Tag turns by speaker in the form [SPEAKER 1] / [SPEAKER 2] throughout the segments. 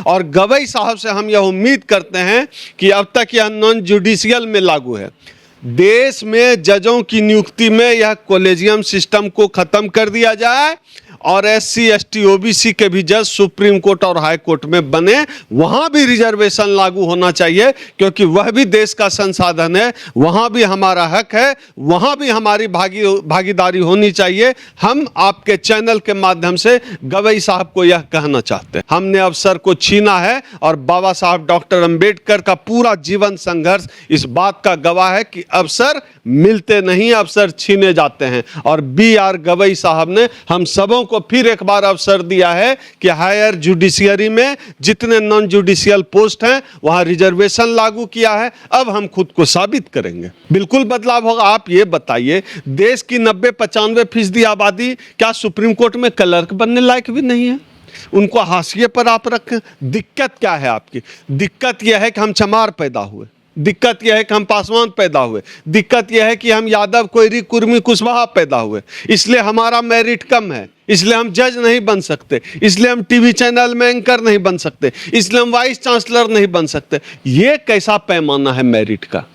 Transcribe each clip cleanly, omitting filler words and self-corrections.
[SPEAKER 1] और गवई साहब से हम यह उम्मीद करते हैं कि अब तक यह नॉन जुडिशियल में लागू है। देश में जजों की नियुक्ति में यह कॉलेजियम सिस्टम को खत्म कर दिया जाए और SC ST OBC के भी जज सुप्रीम कोर्ट और हाई कोर्ट में बने, वहां भी रिजर्वेशन लागू होना चाहिए, क्योंकि वह भी देश का संसाधन है, वहां भी हमारा हक है, वहां भी हमारी भागीदारी होनी चाहिए। हम आपके चैनल के माध्यम से गवई साहब को यह कहना चाहते हैं, हमने अवसर को छीना है और बाबा साहब डॉक्टर अंबेडकर का पूरा जीवन संघर्ष इस बात का गवाह है कि अवसर मिलते नहीं, अवसर छीने जाते हैं। और BR गवई साहब ने हम सबों को फिर एक बार अवसर दिया है कि हायर जुडिशियरी में जितने नॉन जुडिशियल पोस्ट हैं वहां रिजर्वेशन लागू किया है। अब हम खुद को साबित करेंगे, बिल्कुल बदलाव होगा। आप ये बताइए, देश की 90-95% आबादी क्या सुप्रीम कोर्ट में क्लर्क बनने लायक भी नहीं है? उनको हाशिए पर आप रखें। दिक्कत क्या है आपकी? दिक्कत यह है कि हम चमार पैदा हुए, दिक्कत यह है कि हम पासवान पैदा हुए, दिक्कत यह है कि हम यादव कोयरी कुर्मी कुशवाहा पैदा हुए, इसलिए हमारा मेरिट कम है, इसलिए हम जज नहीं बन सकते, इसलिए हम टीवी चैनल में एंकर नहीं बन सकते, इसलिए हम वाइस चांसलर नहीं बन सकते। ये कैसा पैमाना है मेरिट का?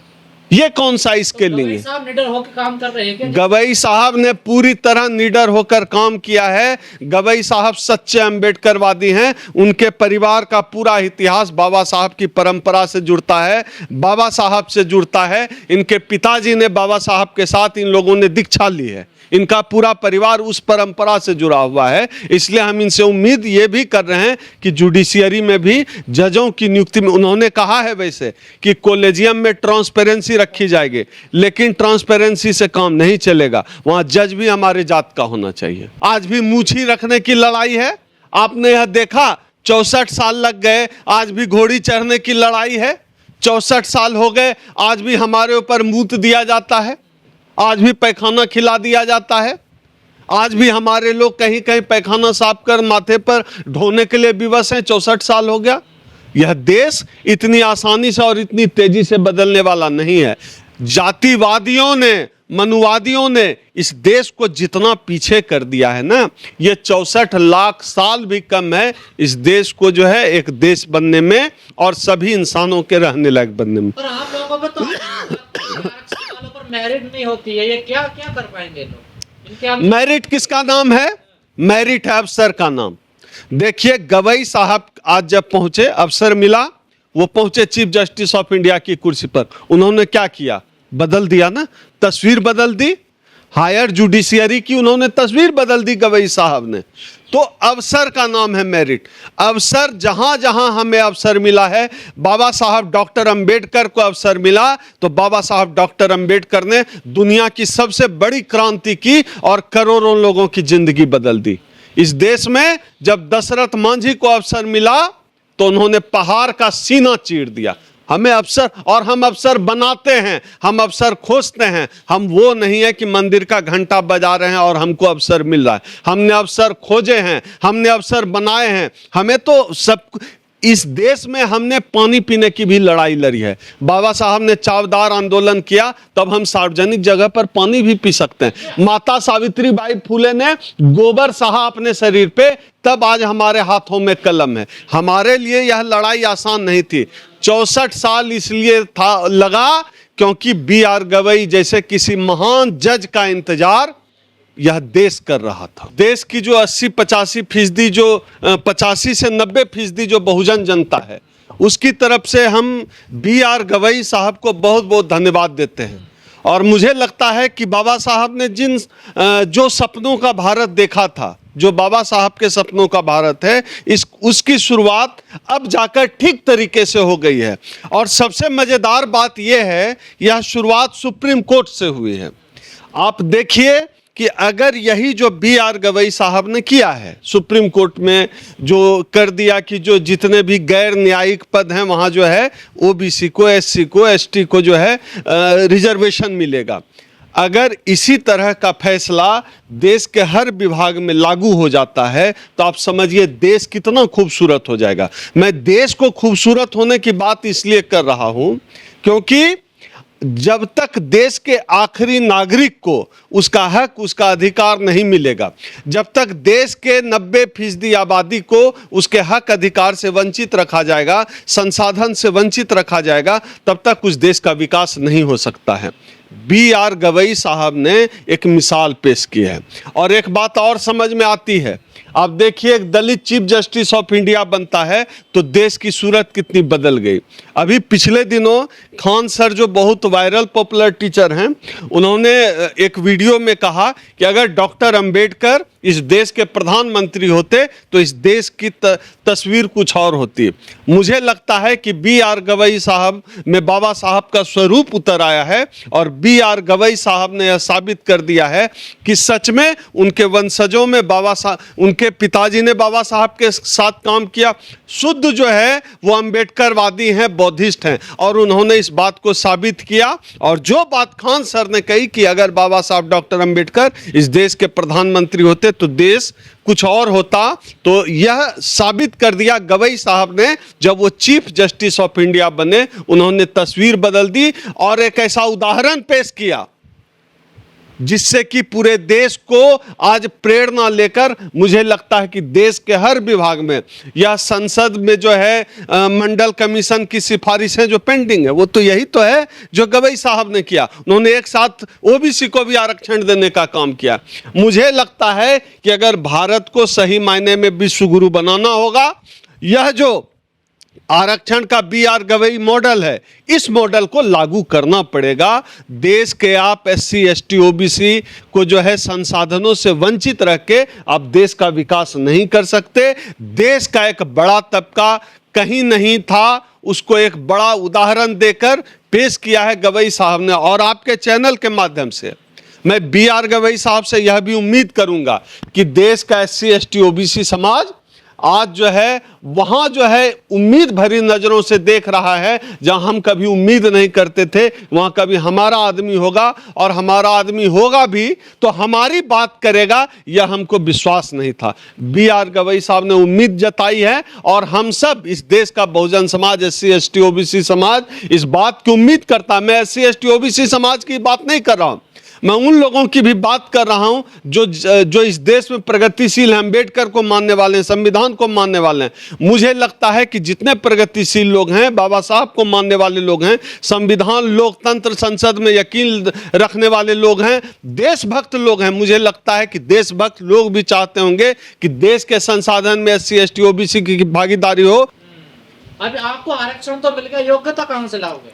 [SPEAKER 1] ये कौन सा स्केलिंग है?
[SPEAKER 2] साहब निडर होकर काम कर रहे हैं क्या?
[SPEAKER 1] गवई साहब ने पूरी तरह निडर होकर काम किया है। गवई साहब सच्चे अम्बेडकरवादी हैं। उनके परिवार का पूरा इतिहास बाबा साहब की परंपरा से जुड़ता है, बाबा साहब से जुड़ता है। इनके पिताजी ने बाबा साहब के साथ इन लोगों ने दीक्षा ली है, इनका पूरा परिवार उस परंपरा से जुड़ा हुआ है। इसलिए हम इनसे उम्मीद ये भी कर रहे हैं कि जुडिशियरी में भी जजों की नियुक्ति में, उन्होंने कहा है वैसे कि कॉलेजियम में ट्रांसपेरेंसी रखी जाएगी, लेकिन ट्रांसपेरेंसी से काम नहीं चलेगा, वहां जज भी हमारे जात का होना चाहिए। आज भी मूछी रखने की लड़ाई है, आपने यह देखा 64 साल लग गए, आज भी घोड़ी चढ़ने की लड़ाई है। 64 साल हो गए, आज भी हमारे ऊपर मूत दिया जाता है, आज भी पैखाना खिला दिया जाता है, आज भी हमारे लोग कहीं कहीं पैखाना साफ कर माथे पर ढोने के लिए विवश हैं। 64 साल हो गया। यह देश इतनी आसानी से और इतनी तेजी से बदलने वाला नहीं है। जातिवादियों ने, मनुवादियों ने इस देश को जितना पीछे कर दिया है ना, ये 64 लाख साल भी कम है इस देश को जो है एक देश बनने में और सभी इंसानों के रहने लायक बनने में।
[SPEAKER 2] पर आप लोगों को तो मेरिट नहीं होती है, ये क्या क्या कर पाएंगे लोग?
[SPEAKER 1] मेरिट किसका नाम है? मेरिट है अफसर का नाम। देखिए, गवई साहब आज जब पहुंचे, अफसर मिला, वो पहुंचे चीफ जस्टिस ऑफ इंडिया की कुर्सी पर, उन्होंने क्या किया? बदल दिया ना, तस्वीर बदल दी। हायर जुडिशियरी की उन्होंने तस्वीर बदल दी गवई साहब ने। तो अवसर का नाम है मेरिट। अवसर जहां जहां हमें अवसर मिला है, बाबा साहब डॉक्टर अंबेडकर को अवसर मिला तो बाबा साहब डॉक्टर अंबेडकर ने दुनिया की सबसे बड़ी क्रांति की और करोड़ों लोगों की जिंदगी बदल दी। इस देश में जब दशरथ मांझी को अवसर मिला तो उन्होंने पहाड़ का सीना चीर दिया। हमें अवसर, और हम अवसर बनाते हैं, हम अवसर खोजते हैं। हम वो नहीं है कि मंदिर का घंटा बजा रहे हैं और हमको अवसर मिल रहा है। हमने अवसर खोजे हैं, हमने अवसर बनाए हैं। हमें तो सब, इस देश में हमने पानी पीने की भी लड़ाई लड़ी है। बाबा साहब ने चावदार आंदोलन किया, तब हम सार्वजनिक जगह पर पानी भी पी सकते हैं। माता सावित्रीबाई फुले ने गोबर सहा अपने शरीर पे, तब आज हमारे हाथों में कलम है। हमारे लिए यह लड़ाई आसान नहीं थी। 64 साल इसलिए था लगा क्योंकि BR गवई जैसे किसी महान जज का इंतजार यह देश कर रहा था। देश की जो 80-85% जो 85 से 90% जो बहुजन जनता है, उसकी तरफ से हम BR गवई साहब को बहुत बहुत धन्यवाद देते हैं। और मुझे लगता है कि बाबा साहब ने जिन जो सपनों का भारत देखा था, जो बाबा साहब के सपनों का भारत है, उसकी शुरुआत अब जाकर ठीक तरीके से हो गई है। और सबसे मजेदार बात यह है, यह शुरुआत सुप्रीम कोर्ट से हुई है। आप देखिए कि अगर यही जो BR गवई साहब ने किया है, सुप्रीम कोर्ट में जो कर दिया कि जो जितने भी गैर न्यायिक पद हैं वहाँ जो है OBC को, SC को, ST को जो है रिजर्वेशन मिलेगा। अगर इसी तरह का फैसला देश के हर विभाग में लागू हो जाता है तो आप समझिए देश कितना खूबसूरत हो जाएगा। मैं देश को खूबसूरत होने की बात इसलिए कर रहा हूँ क्योंकि जब तक देश के आखिरी नागरिक को उसका हक, उसका अधिकार नहीं मिलेगा, जब तक देश के 90% आबादी को उसके हक अधिकार से वंचित रखा जाएगा, संसाधन से वंचित रखा जाएगा, तब तक उस देश का विकास नहीं हो सकता है। B.R. गवई साहब ने एक मिसाल पेश की है। और एक बात और समझ में आती है, आप देखिए एक दलित चीफ जस्टिस ऑफ इंडिया बनता है तो देश की सूरत कितनी बदल गई। अभी पिछले दिनों खान सर जो बहुत वायरल पॉपुलर टीचर हैं, उन्होंने एक वीडियो में कहा कि अगर डॉक्टर अंबेडकर इस देश के प्रधानमंत्री होते तो इस देश की तस्वीर कुछ और होती। मुझे लगता है कि B.R. गवई साहब में बाबा साहब का स्वरूप उतर आया है और B.R. गवई साहब ने यह साबित कर दिया है कि सच में उनके वंशजों में उनके पिताजी ने बाबा साहब के साथ काम किया। शुद्ध जो है वो अंबेडकरवादी हैं, बौद्धिस्ट हैं, और उन्होंने इस बात को साबित किया। और जो बात खान सर ने कही कि अगर बाबा साहब डॉक्टर अंबेडकर इस देश के प्रधानमंत्री होते तो देश कुछ और होता, तो यह साबित कर दिया गवई साहब ने। जब वो चीफ जस्टिस ऑफ इंडिया बने, उन्होंने तस्वीर बदल दी और एक ऐसा उदाहरण पेश किया जिससे कि पूरे देश को आज प्रेरणा लेकर, मुझे लगता है कि देश के हर विभाग में या संसद में जो है मंडल कमीशन की सिफारिशें जो पेंडिंग है, वो तो यही तो है जो गवई साहब ने किया। उन्होंने एक साथ ओबीसी को भी आरक्षण देने का काम किया। मुझे लगता है कि अगर भारत को सही मायने में विश्व गुरु बनाना होगा, यह जो आरक्षण का B.R. गवई मॉडल है, इस मॉडल को लागू करना पड़ेगा। देश के आप SC ST OBC को जो है संसाधनों से वंचित रख के आप देश का विकास नहीं कर सकते। देश का एक बड़ा तबका कहीं नहीं था, उसको एक बड़ा उदाहरण देकर पेश किया है गवई साहब ने। और आपके चैनल के माध्यम से मैं B.R. गवई साहब से यह भी उम्मीद करूंगा कि देश का SC ST OBC समाज आज जो है वहां जो है उम्मीद भरी नजरों से देख रहा है। जहां हम कभी उम्मीद नहीं करते थे, वहां कभी हमारा आदमी होगा, और हमारा आदमी होगा भी तो हमारी बात करेगा, यह हमको विश्वास नहीं था। B.R. गवई साहब ने उम्मीद जताई है और हम सब इस देश का Bahujan Samaj, SC ST OBC समाज इस बात की उम्मीद करता है। मैं SC ST OBC समाज की बात नहीं कर रहा हूं, मैं उन लोगों की भी बात कर रहा हूं जो इस देश में प्रगतिशील हैं, अंबेडकर को मानने वाले हैं, संविधान को मानने वाले हैं। मुझे लगता है कि जितने प्रगतिशील लोग हैं, बाबा साहब को मानने वाले लोग हैं, संविधान, लोकतंत्र, संसद में यकीन रखने वाले लोग हैं, देशभक्त लोग हैं, मुझे लगता है कि देशभक्त लोग भी चाहते होंगे कि देश के संसाधन में SC ST OBC की भागीदारी हो।
[SPEAKER 2] अभी आपको आरक्षण तो मिल गया, योग्यता कहां से लाओगे?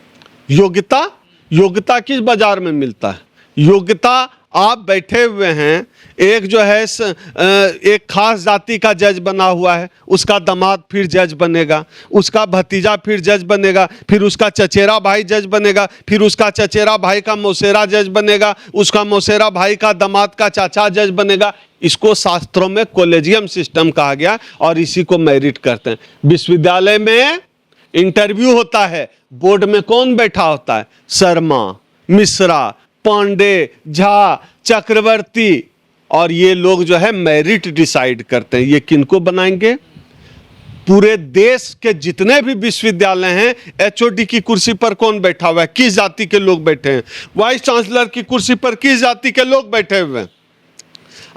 [SPEAKER 1] योग्यता किस बाजार में मिलता है? योग्यता आप बैठे हुए हैं, एक जो है एक खास जाति का जज बना हुआ है, उसका दामाद फिर जज बनेगा, उसका भतीजा फिर जज बनेगा, फिर उसका चचेरा भाई जज बनेगा, फिर उसका चचेरा भाई का मौसेरा जज बनेगा, उसका मौसेरा भाई का दामाद का चाचा जज बनेगा। इसको शास्त्रों में कॉलेजियम सिस्टम कहा गया और इसी को मेरिट करते हैं। विश्वविद्यालय में इंटरव्यू होता है, बोर्ड में कौन बैठा होता है? शर्मा, मिश्रा, पांडे, झा, चक्रवर्ती, और ये लोग जो है मेरिट डिसाइड करते हैं। ये किनको बनाएंगे? पूरे देश के जितने भी विश्वविद्यालय हैं, HOD की कुर्सी पर कौन बैठा हुआ है? किस जाति के लोग बैठे हैं? वाइस चांसलर की कुर्सी पर किस जाति के लोग बैठे हुए हैं?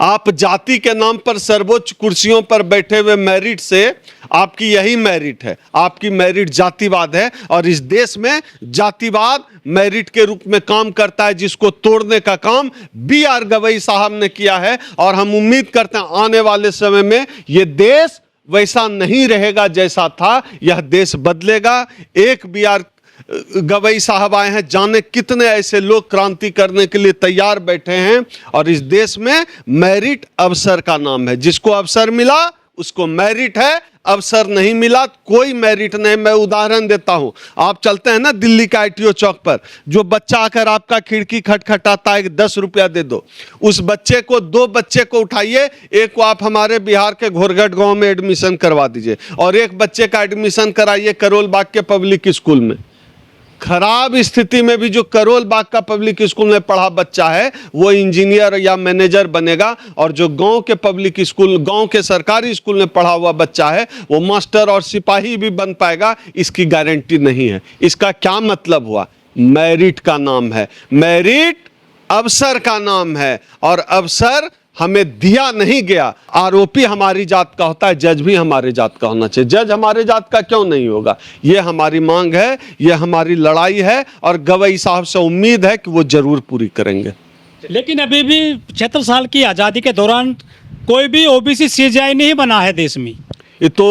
[SPEAKER 1] आप जाति के नाम पर सर्वोच्च कुर्सियों पर बैठे हुए मेरिट से आपकी यही मेरिट है, आपकी मेरिट जातिवाद है। और इस देश में जातिवाद मेरिट के रूप में काम करता है, जिसको तोड़ने का काम B.R. गवई साहब ने किया है। और हम उम्मीद करते हैं आने वाले समय में ये देश वैसा नहीं रहेगा जैसा था, यह देश बदलेगा। एक B.R. गवई साहब आए हैं, जाने कितने ऐसे लोग क्रांति करने के लिए तैयार बैठे हैं। और इस देश में मेरिट अवसर का नाम है, जिसको अवसर मिला उसको मेरिट है, अवसर नहीं मिला कोई मेरिट नहीं। मैं उदाहरण देता हूं, आप चलते हैं ना दिल्ली का ITO चौक पर, जो बच्चा आकर आपका खिड़की खटखटाता है कि 10 रुपया दे दो, उस बच्चे को, 2 बच्चे को उठाइए, एक को आप हमारे बिहार के घोरघट गांव में एडमिशन करवा दीजिए और एक बच्चे का एडमिशन कराइए करोल बाग के पब्लिक स्कूल में। खराब स्थिति में भी जो करोल बाग का पब्लिक स्कूल में पढ़ा बच्चा है वो इंजीनियर या मैनेजर बनेगा, और जो गांव के पब्लिक स्कूल, गांव के सरकारी स्कूल में पढ़ा हुआ बच्चा है वो मास्टर और सिपाही भी बन पाएगा, इसकी गारंटी नहीं है। इसका क्या मतलब हुआ मेरिट का नाम है। मेरिट अवसर का नाम है और अवसर हमें दिया नहीं गया। आरोपी हमारी जात का होता है, जज भी हमारे जात का होना चाहिए। जज हमारे जात का क्यों नहीं होगा? ये हमारी मांग है, ये हमारी लड़ाई है और गवई साहब से उम्मीद है कि वो जरूर पूरी करेंगे।
[SPEAKER 3] लेकिन अभी भी 76 साल की आज़ादी के दौरान कोई भी ओबीसी सीजेआई नहीं बना है देश में।
[SPEAKER 1] ये तो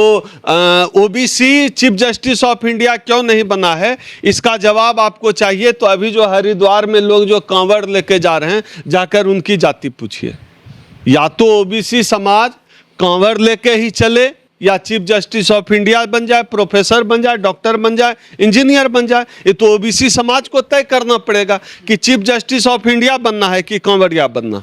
[SPEAKER 1] OBC chief justice of India क्यों नहीं बना है, इसका जवाब आपको चाहिए तो अभी जो हरिद्वार में लोग जो कांवड़ लेके जा रहे हैं, जाकर उनकी जाति पूछिए। या तो ओबीसी समाज कांवड़ लेके ही चले या चीफ जस्टिस ऑफ इंडिया बन जाए, प्रोफेसर बन जाए, डॉक्टर बन जाए, इंजीनियर बन जाए। ये तो ओबीसी समाज को तय करना पड़ेगा कि चीफ जस्टिस ऑफ इंडिया बनना है कि कांवड़िया बनना।